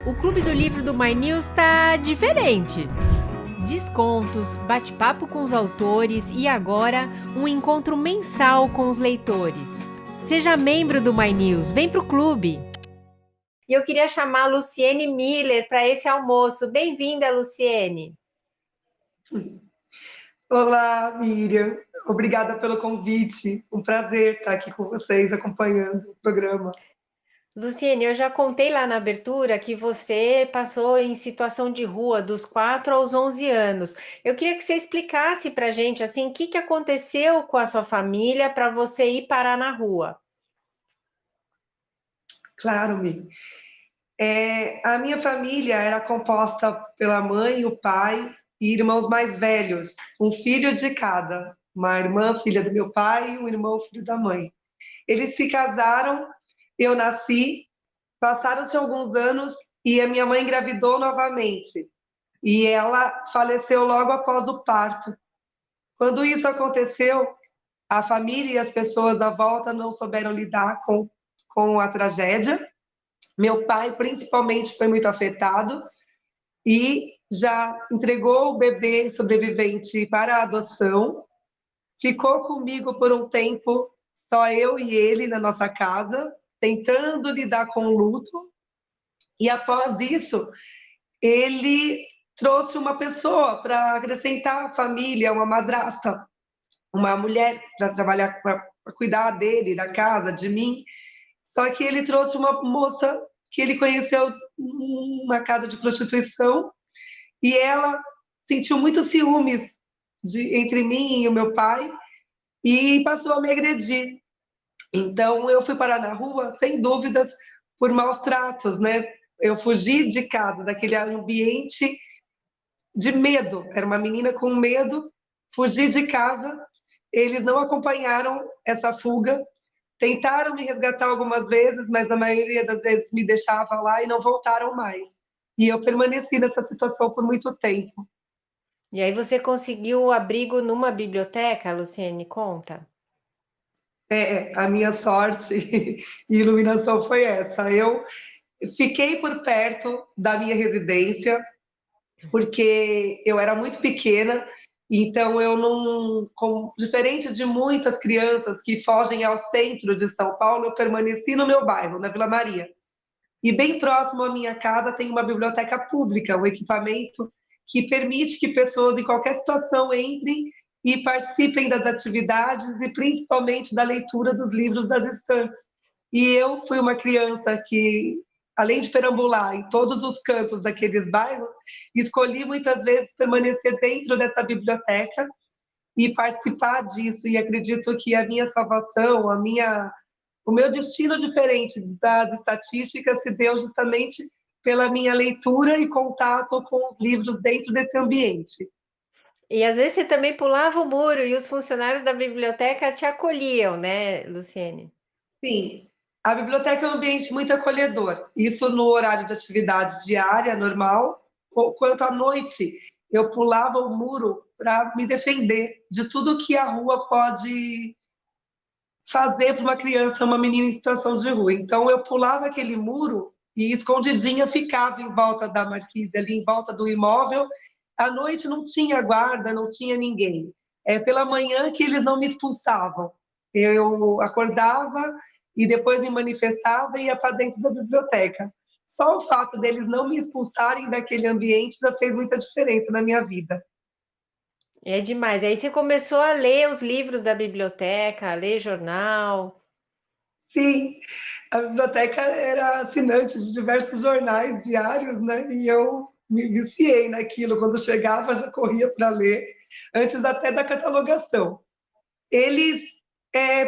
O Clube do Livro do My News está diferente. Descontos, bate-papo com os autores e agora um encontro mensal com os leitores. Seja membro do My News, vem pro clube! E eu queria chamar a Luciene Miller para esse almoço. Bem-vinda, Luciene! Olá, Miriam. Obrigada pelo convite. Um prazer estar aqui com vocês acompanhando o programa. Luciene, eu já contei lá na abertura que você passou em situação de rua dos 4 aos 11 anos. Eu queria que você explicasse para a gente assim, o que aconteceu com a sua família para você ir parar na rua. Claro, Mi. A minha família era composta pela mãe, o pai e irmãos mais velhos, um filho de cada. Uma irmã, filha do meu pai, e um irmão, filho da mãe. Eles se casaram, eu nasci, passaram-se alguns anos e a minha mãe engravidou novamente. E ela faleceu logo após o parto. Quando isso aconteceu, a família e as pessoas à volta não souberam lidar com a tragédia. Meu pai, principalmente, foi muito afetado e já entregou o bebê sobrevivente para a adoção. Ficou comigo por um tempo, só eu e ele na nossa casa, tentando lidar com o luto. E após isso, ele trouxe uma pessoa para acrescentar à família, uma madrasta, uma mulher para trabalhar, para cuidar dele, da casa, de mim. Só que ele trouxe uma moça que ele conheceu numa casa de prostituição e ela sentiu muitos ciúmes entre mim e o meu pai e passou a me agredir. Então eu fui parar na rua, sem dúvidas, por maus tratos, né? Eu fugi de casa, daquele ambiente de medo. Era uma menina com medo, fugi de casa. Eles não acompanharam essa fuga. Tentaram me resgatar algumas vezes, mas na maioria das vezes me deixavam lá e não voltaram mais. E eu permaneci nessa situação por muito tempo. E aí você conseguiu o abrigo numa biblioteca, Luciene? Conta. A minha sorte e iluminação foi essa. Eu fiquei por perto da minha residência, porque eu era muito pequena, então eu não, diferente de muitas crianças que fogem ao centro de São Paulo, eu permaneci no meu bairro, na Vila Maria. E bem próximo à minha casa tem uma biblioteca pública, um equipamento que permite que pessoas em qualquer situação entrem e participem das atividades e principalmente da leitura dos livros das estantes. E eu fui uma criança que, além de perambular em todos os cantos daqueles bairros, escolhi muitas vezes permanecer dentro dessa biblioteca e participar disso. E acredito que a minha salvação, o meu destino diferente das estatísticas se deu justamente pela minha leitura e contato com os livros dentro desse ambiente. E às vezes você também pulava o muro e os funcionários da biblioteca te acolhiam, né, Luciene? Sim, a biblioteca é um ambiente muito acolhedor, isso no horário de atividade diária, normal, ou quanto à noite, eu pulava o muro para me defender de tudo que a rua pode fazer para uma criança, uma menina em situação de rua. Então, eu pulava aquele muro e escondidinha ficava em volta da marquise, ali em volta do imóvel. À noite não tinha guarda, não tinha ninguém. É pela manhã que eles não me expulsavam. Eu acordava e depois me manifestava e ia para dentro da biblioteca. Só o fato deles não me expulsarem daquele ambiente já fez muita diferença na minha vida. É demais. Aí você começou a ler os livros da biblioteca, a ler jornal. Sim, a biblioteca era assinante de diversos jornais diários, né? E eu me viciei naquilo. Quando chegava, já corria para ler, antes até da catalogação. Eles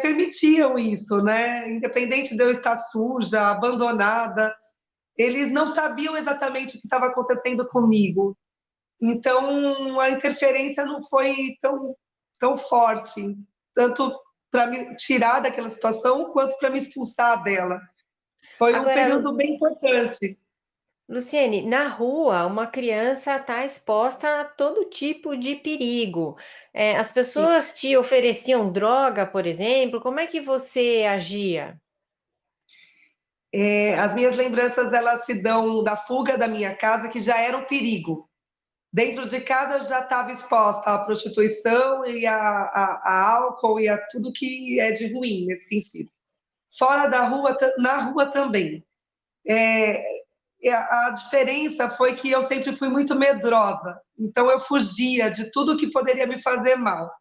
permitiam isso, né? Independente de eu estar suja, abandonada, eles não sabiam exatamente o que estava acontecendo comigo. Então, a interferência não foi tão forte, tanto para me tirar daquela situação, quanto para me expulsar dela. Foi um Agora, período bem importante. Luciene, na rua, uma criança está exposta a todo tipo de perigo. As pessoas te ofereciam droga, por exemplo, como é que você agia? As minhas lembranças, elas se dão da fuga da minha casa, que já era um perigo. Dentro de casa eu já estava exposta à prostituição e a álcool e a tudo que é de ruim nesse sentido. Fora da rua, na rua também. A diferença foi que eu sempre fui muito medrosa, então eu fugia de tudo que poderia me fazer mal.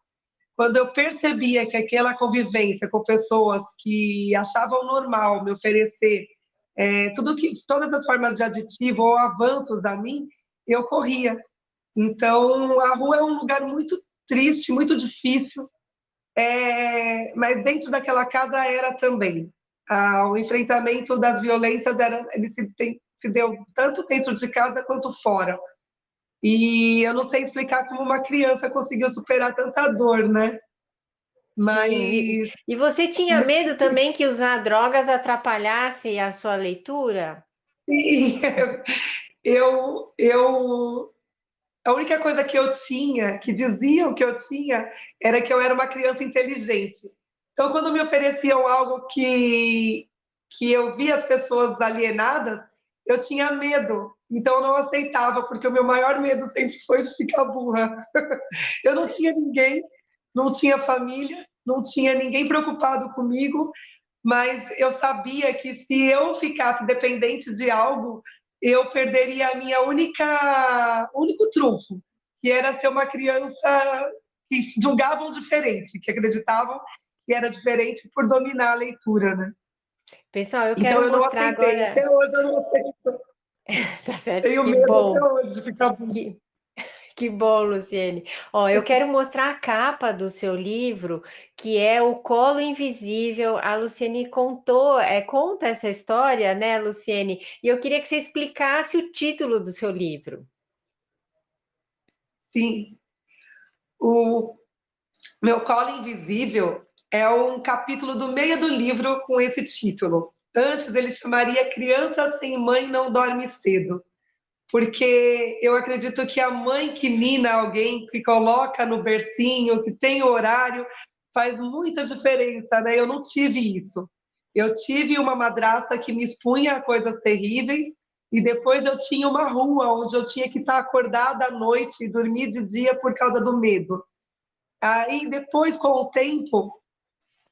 Quando eu percebia que aquela convivência com pessoas que achavam normal me oferecer todas as formas de aditivo ou avanços a mim, eu corria. Então, a rua é um lugar muito triste, muito difícil, mas dentro daquela casa era também. O enfrentamento das violências ele se deu tanto dentro de casa quanto fora. E eu não sei explicar como uma criança conseguiu superar tanta dor, né? Sim, Mas e você tinha medo também que usar drogas atrapalhasse a sua leitura? sim, eu a única coisa que eu tinha, que diziam que eu tinha, era que eu era uma criança inteligente. Então, quando me ofereciam algo que eu via as pessoas alienadas, eu tinha medo. Então, eu não aceitava, porque o meu maior medo sempre foi de ficar burra. Eu não tinha ninguém, não tinha família, não tinha ninguém preocupado comigo, mas eu sabia que se eu ficasse dependente de algo, eu perderia a minha único trunfo, que era ser uma criança que julgavam diferente, que acreditavam que era diferente por dominar a leitura, né? Pessoal, eu Então quero eu não mostrar aceitei, agora. até hoje eu não aceito. Tá certo? Tenho Que medo até bom. hoje de ficar burro. Que, que bom, Luciene. Ó, eu quero mostrar a capa do seu livro, que é O Colo Invisível. A Luciene contou, conta essa história, né, Luciene? E eu queria que você explicasse o título do seu livro. Sim, o Meu Colo Invisível é um capítulo do meio do livro com esse título. Antes ele chamaria Criança Sem Mãe Não Dorme Cedo, porque eu acredito que a mãe que nina alguém, que coloca no bercinho, que tem horário, faz muita diferença, né? Eu não tive isso. Eu tive uma madrasta que me expunha a coisas terríveis e depois eu tinha uma rua onde eu tinha que estar acordada à noite e dormir de dia por causa do medo. Aí depois, com o tempo,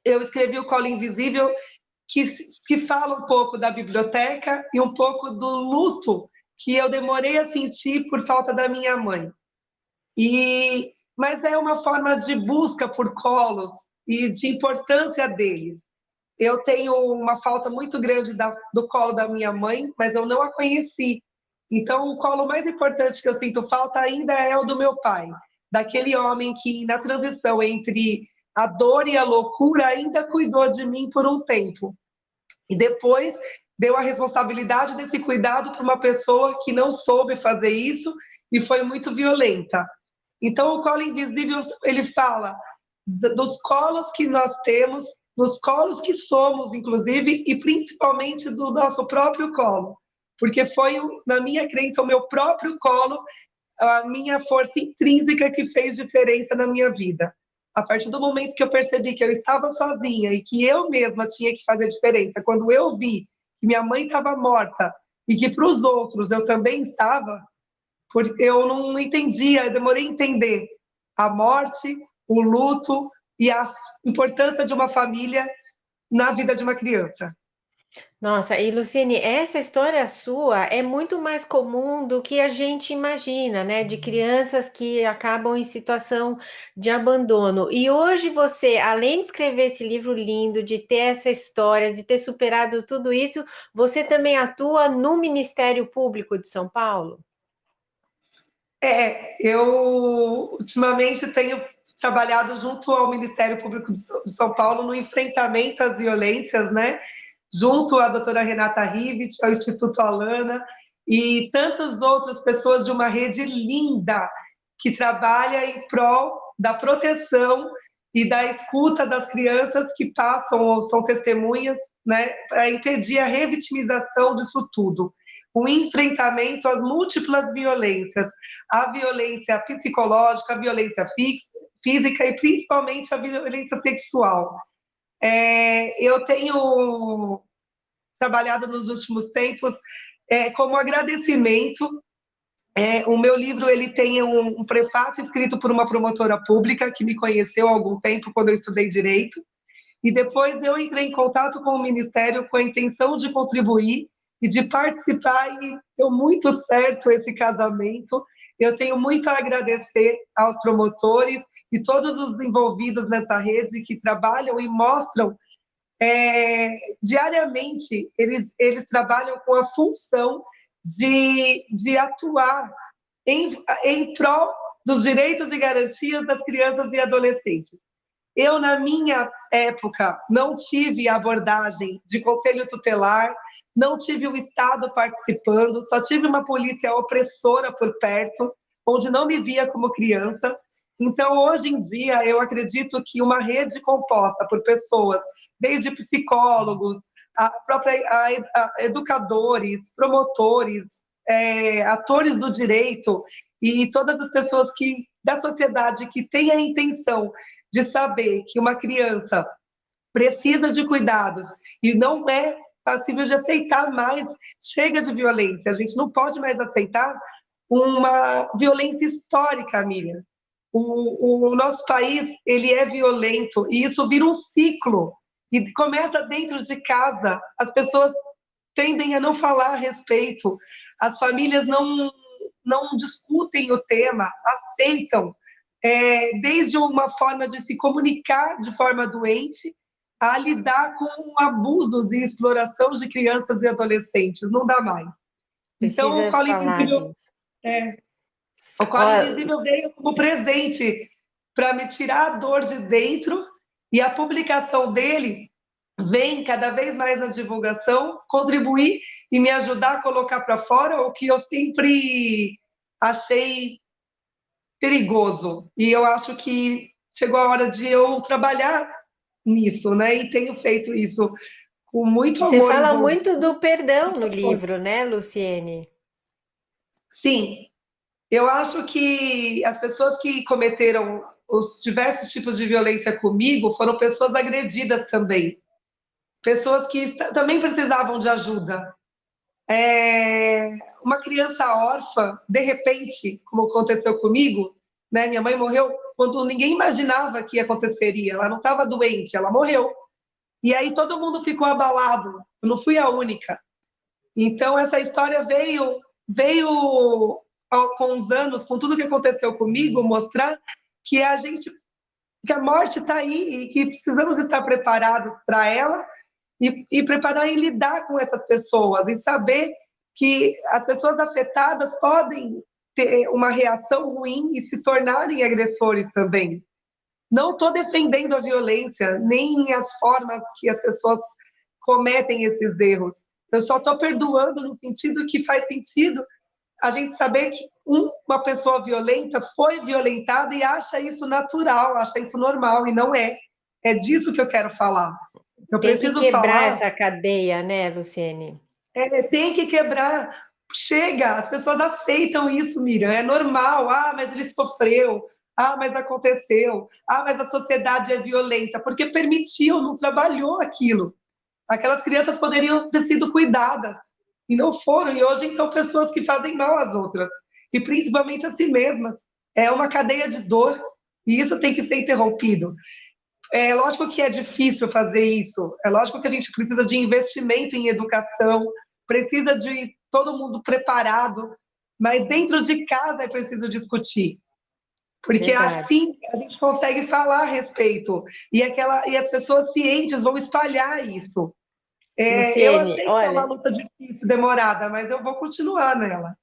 eu escrevi o Colo Invisível, que, que fala um pouco da biblioteca e um pouco do luto que eu demorei a sentir por falta da minha mãe. Mas é uma forma de busca por colos e de importância deles. Eu tenho uma falta muito grande do colo da minha mãe, mas eu não a conheci. Então, o colo mais importante que eu sinto falta ainda é o do meu pai, daquele homem que, na transição entre a dor e a loucura, ainda cuidou de mim por um tempo. E depois deu a responsabilidade desse cuidado para uma pessoa que não soube fazer isso e foi muito violenta. Então, o colo invisível, ele fala dos colos que nós temos, dos colos que somos, inclusive, e principalmente do nosso próprio colo. Porque foi, na minha crença, o meu próprio colo, a minha força intrínseca que fez diferença na minha vida. A partir do momento que eu percebi que eu estava sozinha e que eu mesma tinha que fazer diferença, quando eu vi que minha mãe estava morta e que para os outros eu também estava, porque eu não entendia, eu demorei a entender a morte, o luto e a importância de uma família na vida de uma criança. Nossa, e Luciene, essa história sua é muito mais comum do que a gente imagina, né? De crianças que acabam em situação de abandono. E hoje você, além de escrever esse livro lindo, de ter essa história, de ter superado tudo isso, você também atua no Ministério Público de São Paulo? Eu ultimamente tenho trabalhado junto ao Ministério Público de São Paulo no enfrentamento às violências, né? Junto à doutora Renata Rivit, ao Instituto Alana e tantas outras pessoas de uma rede linda que trabalha em prol da proteção e da escuta das crianças que passam ou são testemunhas, né, para impedir a revitimização disso tudo. O enfrentamento às múltiplas violências, a violência psicológica, a violência física e principalmente a violência sexual. Eu tenho trabalhado nos últimos tempos, como agradecimento. O meu livro ele tem um prefácio escrito por uma promotora pública que me conheceu há algum tempo quando eu estudei Direito, e depois eu entrei em contato com o Ministério com a intenção de contribuir e de participar, e deu muito certo esse casamento. Eu tenho muito a agradecer aos promotores e todos os envolvidos nessa rede que trabalham e mostram diariamente, eles trabalham com a função de atuar em prol dos direitos e garantias das crianças e adolescentes. Eu, na minha época, não tive abordagem de conselho tutelar, não tive o Estado participando, só tive uma polícia opressora por perto, onde não me via como criança. Então, hoje em dia, eu acredito que uma rede composta por pessoas, desde psicólogos, educadores, promotores, atores do direito e todas as pessoas da sociedade que têm a intenção de saber que uma criança precisa de cuidados e não é passível de aceitar mais, chega de violência. A gente não pode mais aceitar uma violência histórica, Miriam. O nosso país, ele é violento e isso vira um ciclo e começa dentro de casa. As pessoas tendem a não falar a respeito, as famílias não discutem o tema, aceitam, desde uma forma de se comunicar de forma doente, a lidar com abusos e exploração de crianças e adolescentes. Não dá mais. Então, Precisa falar disso. O Colo Invisível veio como presente para me tirar a dor de dentro, e a publicação dele vem cada vez mais na divulgação, contribuir e me ajudar a colocar para fora o que eu sempre achei perigoso. E eu acho que chegou a hora de eu trabalhar nisso, né? E tenho feito isso com muito E você amor. fala muito do perdão no livro, né, Luciene? Sim, eu acho que as pessoas que cometeram os diversos tipos de violência comigo foram pessoas agredidas também. Pessoas que também precisavam de ajuda. Uma criança órfã, de repente, como aconteceu comigo, né? Minha mãe morreu quando ninguém imaginava que aconteceria. Ela não estava doente, ela morreu. E aí todo mundo ficou abalado. Eu não fui a única. Então essa história veio com os anos, com tudo que aconteceu comigo, mostrar que que a morte está aí e que precisamos estar preparados para ela e preparar em lidar com essas pessoas e saber que as pessoas afetadas podem ter uma reação ruim e se tornarem agressores também. Não estou defendendo a violência, nem as formas que as pessoas cometem esses erros. Eu só estou perdoando no sentido que faz sentido a gente saber que uma pessoa violenta foi violentada e acha isso natural, acha isso normal, e não é. É disso que eu quero falar. Eu Tem que preciso quebrar falar. essa cadeia, né, Luciene? Tem que quebrar. Chega, as pessoas aceitam isso, Miriam. É normal. Ah, mas ele sofreu. Ah, mas aconteceu. Ah, mas a sociedade é violenta. Porque permitiu, não trabalhou aquilo. Aquelas crianças poderiam ter sido cuidadas. E não foram. E hoje são pessoas que fazem mal às outras. E principalmente a si mesmas. É uma cadeia de dor. E isso tem que ser interrompido. É lógico que é difícil fazer isso. É lógico que a gente precisa de investimento em educação, precisa de todo mundo preparado, mas dentro de casa é preciso discutir. Porque assim a gente consegue falar a respeito. E as pessoas cientes vão espalhar isso. Eu Luciene, sei que é uma olha, luta difícil, demorada, mas eu vou continuar nela.